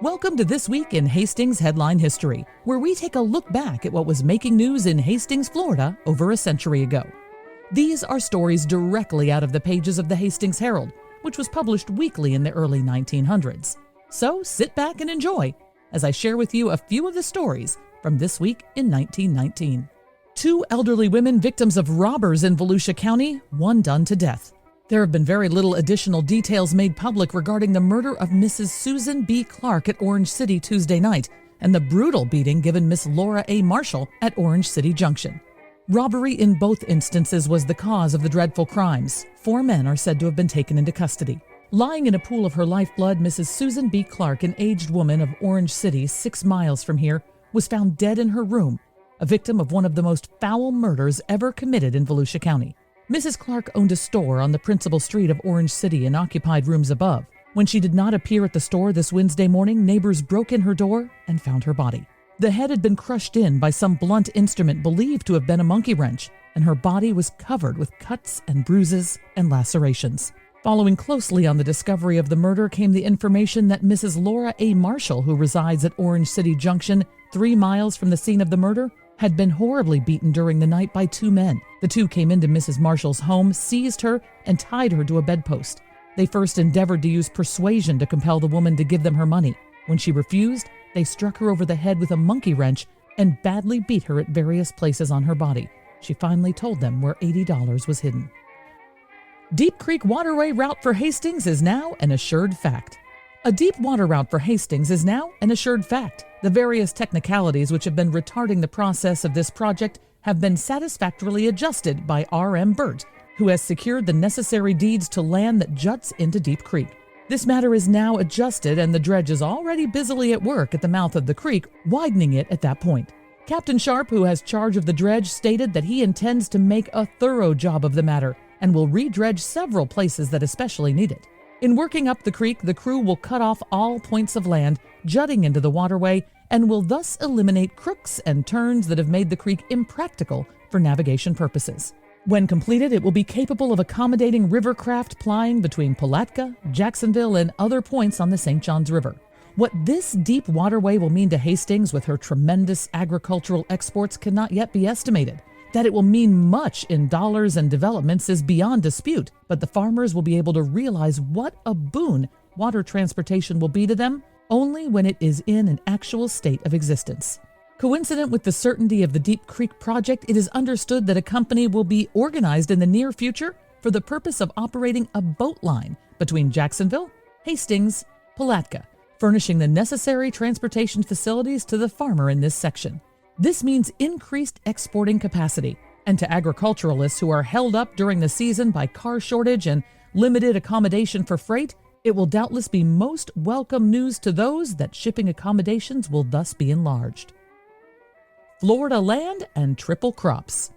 Welcome to This Week in Hastings Headline History, where we take a look back at what was making news in Hastings, Florida over a century ago. These are stories directly out of the pages of the Hastings Herald, which was published weekly in the early 1900s. So sit back and enjoy as I share with you a few of the stories from this week in 1919. Two elderly women victims of robbers in Volusia County, one done to death. There have been very little additional details made public regarding the murder of Mrs. Susan B. Clark at Orange City Tuesday night and the brutal beating given Miss Laura A. Marshall at Orange City Junction. Robbery in both instances was the cause of the dreadful crimes. 4 men are said to have been taken into custody. Lying in a pool of her lifeblood, Mrs. Susan B. Clark, an aged woman of Orange City, 6 miles from here, was found dead in her room, a victim of one of the most foul murders ever committed in Volusia County. Mrs. Clark owned a store on the principal street of Orange City and occupied rooms above. When she did not appear at the store this Wednesday morning, neighbors broke in her door and found her body. The head had been crushed in by some blunt instrument believed to have been a monkey wrench, and her body was covered with cuts and bruises and lacerations. Following closely on the discovery of the murder came the information that Mrs. Laura A. Marshall, who resides at Orange City Junction, 3 miles from the scene of the murder, had been horribly beaten during the night by 2 men. The 2 came into Mrs. Marshall's home, seized her, and tied her to a bedpost. They first endeavored to use persuasion to compel the woman to give them her money. When she refused, they struck her over the head with a monkey wrench and badly beat her at various places on her body. She finally told them where $80 was hidden. Deep Creek Waterway route for Hastings is now an assured fact. A deep water route for Hastings is now an assured fact. The various technicalities which have been retarding the process of this project have been satisfactorily adjusted by R.M. Burt, who has secured the necessary deeds to land that juts into Deep Creek. This matter is now adjusted, and the dredge is already busily at work at the mouth of the creek, widening it at that point. Captain Sharp, who has charge of the dredge, stated that he intends to make a thorough job of the matter and will redredge several places that especially need it. In working up the creek, the crew will cut off all points of land jutting into the waterway and will thus eliminate crooks and turns that have made the creek impractical for navigation purposes. When completed, it will be capable of accommodating river craft plying between Palatka, Jacksonville, and other points on the St. Johns River. What this deep waterway will mean to Hastings with her tremendous agricultural exports cannot yet be estimated. That it will mean much in dollars and developments is beyond dispute, but the farmers will be able to realize what a boon water transportation will be to them only when it is in an actual state of existence. Coincident with the certainty of the Deep Creek project, it is understood that a company will be organized in the near future for the purpose of operating a boat line between Jacksonville, Hastings, Palatka, furnishing the necessary transportation facilities to the farmer in this section. This means increased exporting capacity, and to agriculturalists who are held up during the season by car shortage and limited accommodation for freight, it will doubtless be most welcome news to those that shipping accommodations will thus be enlarged. Florida land and triple crops.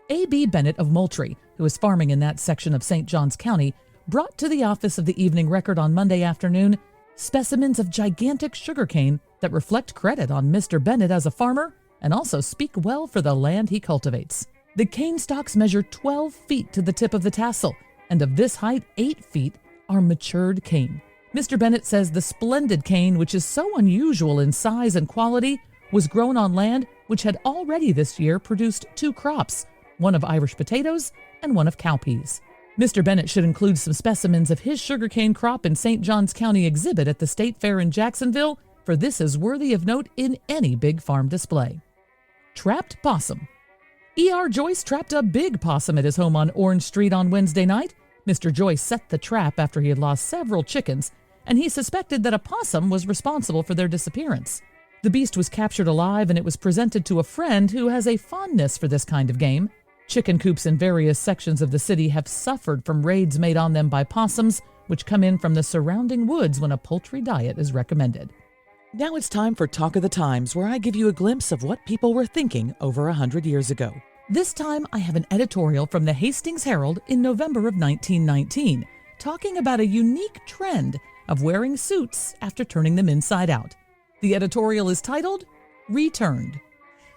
A.B. Bennett of Moultrie, who is farming in that section of St. Johns County, brought to the office of the Evening Record on Monday afternoon specimens of gigantic sugarcane that reflect credit on Mr. Bennett as a farmer and also speak well for the land he cultivates. The cane stalks measure 12 feet to the tip of the tassel, and of this height, 8 feet are matured cane. Mr. Bennett says the splendid cane, which is so unusual in size and quality, was grown on land which had already this year produced 2 crops, one of Irish potatoes and one of cowpeas. Mr. Bennett should include some specimens of his sugarcane crop in St. Johns County exhibit at the State Fair in Jacksonville, for this is worthy of note in any big farm display. Trapped possum. E.R. Joyce trapped a big possum at his home on Orange Street on Wednesday night. Mr. Joyce set the trap after he had lost several chickens, and he suspected that a possum was responsible for their disappearance. The beast was captured alive, and it was presented to a friend who has a fondness for this kind of game. Chicken coops in various sections of the city have suffered from raids made on them by possums, which come in from the surrounding woods when a poultry diet is recommended. Now it's time for Talk of the Times, where I give you a glimpse of what people were thinking over 100 years ago. This time I have an editorial from the Hastings Herald in November of 1919, talking about a unique trend of wearing suits after turning them inside out. The editorial is titled, Returned.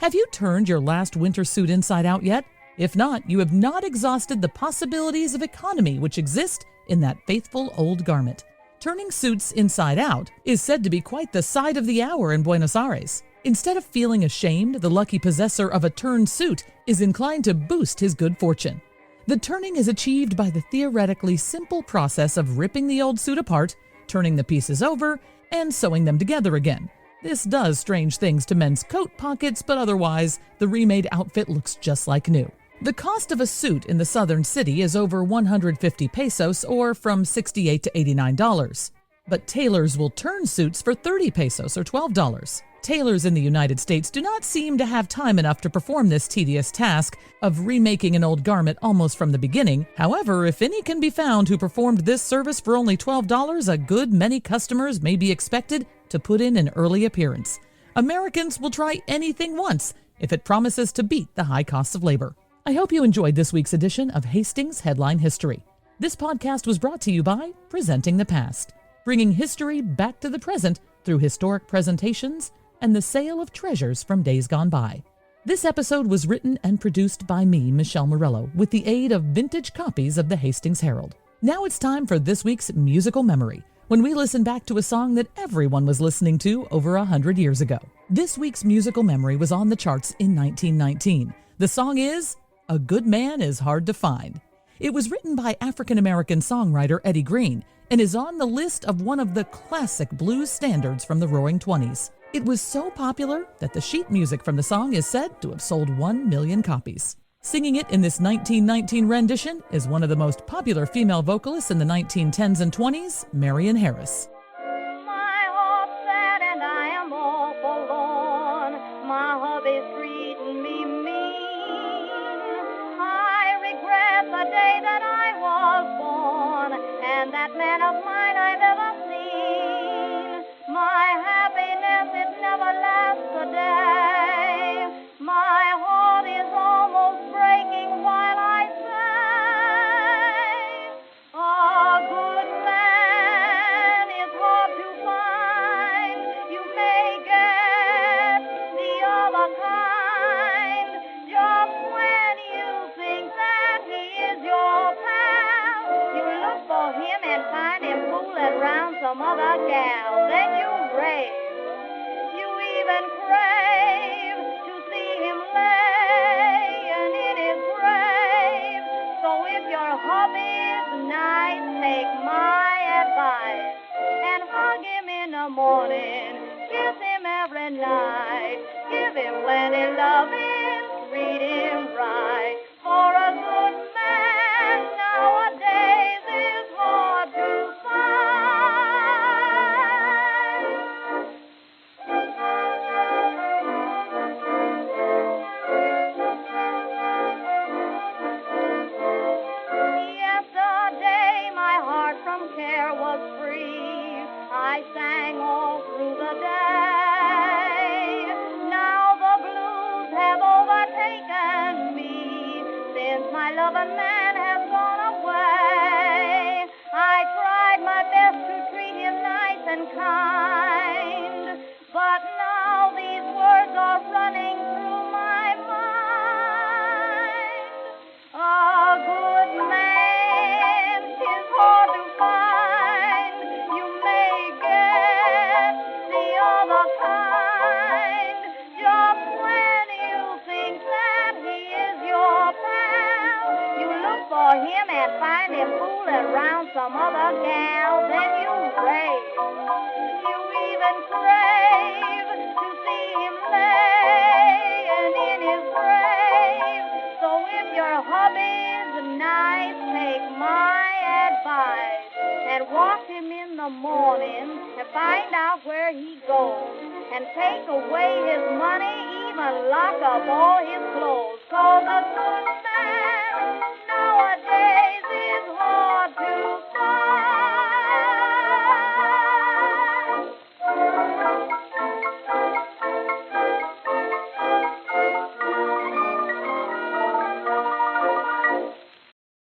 Have you turned your last winter suit inside out yet? If not, you have not exhausted the possibilities of economy which exist in that faithful old garment. Turning suits inside out is said to be quite the sight of the hour in Buenos Aires. Instead of feeling ashamed, the lucky possessor of a turned suit is inclined to boost his good fortune. The turning is achieved by the theoretically simple process of ripping the old suit apart, turning the pieces over, and sewing them together again. This does strange things to men's coat pockets, but otherwise, the remade outfit looks just like new. The cost of a suit in the southern city is over 150 pesos, or from $68 to $89. But tailors will turn suits for 30 pesos, or $12. Tailors in the United States do not seem to have time enough to perform this tedious task of remaking an old garment almost from the beginning. However, if any can be found who performed this service for only $12, a good many customers may be expected to put in an early appearance. Americans will try anything once if it promises to beat the high costs of labor. I hope you enjoyed this week's edition of Hastings Headline History. This podcast was brought to you by Presenting the Past, bringing history back to the present through historic presentations and the sale of treasures from days gone by. This episode was written and produced by me, Michelle Murillo, with the aid of vintage copies of the Hastings Herald. Now it's time for this week's musical memory, when we listen back to a song that everyone was listening to over 100 years ago. This week's musical memory was on the charts in 1919. The song is "A Good Man is Hard to Find." It was written by African-American songwriter Eddie Green and is on the list of one of the classic blues standards from the Roaring Twenties. It was so popular that the sheet music from the song is said to have sold 1 million copies. Singing it in this 1919 rendition is one of the most popular female vocalists in the 1910s and 20s, Marion Harris. My heart's sad and I am all forlorn. My hubby's treating me mean. I regret the day that I was born and that man of mine I've ever seen. My happiness, it never lasts a day. My heart is almost breaking while I say, a good man is hard to find. You may get the other kind. Just when you think that he is your pal, you look for him and find him fooling around some other gal. Then you rave. You even crave to see him laying in his grave. So if your hubby's nice, take my advice and hug him in the morning, kiss him every night, give him plenty loving, treat him right. For a good man nowadays is hard to find. Yesterday my heart from care was free. I sang all through the day. Now the blues have overtaken me since my loving man has gone away. I tried my best to treat him nice and kind, but now these words are running through my mind. A good man is hard to find. You may get the other kind. Just when you think that he is your pal, you look for him and find him fooling around some other gal. Then you rave. You even crave to see him laying in his grave. So if your hubby's nice, take my advice and walk him in the morning and find out where he goes and take away his money, even lock up all his clothes. 'Cause a good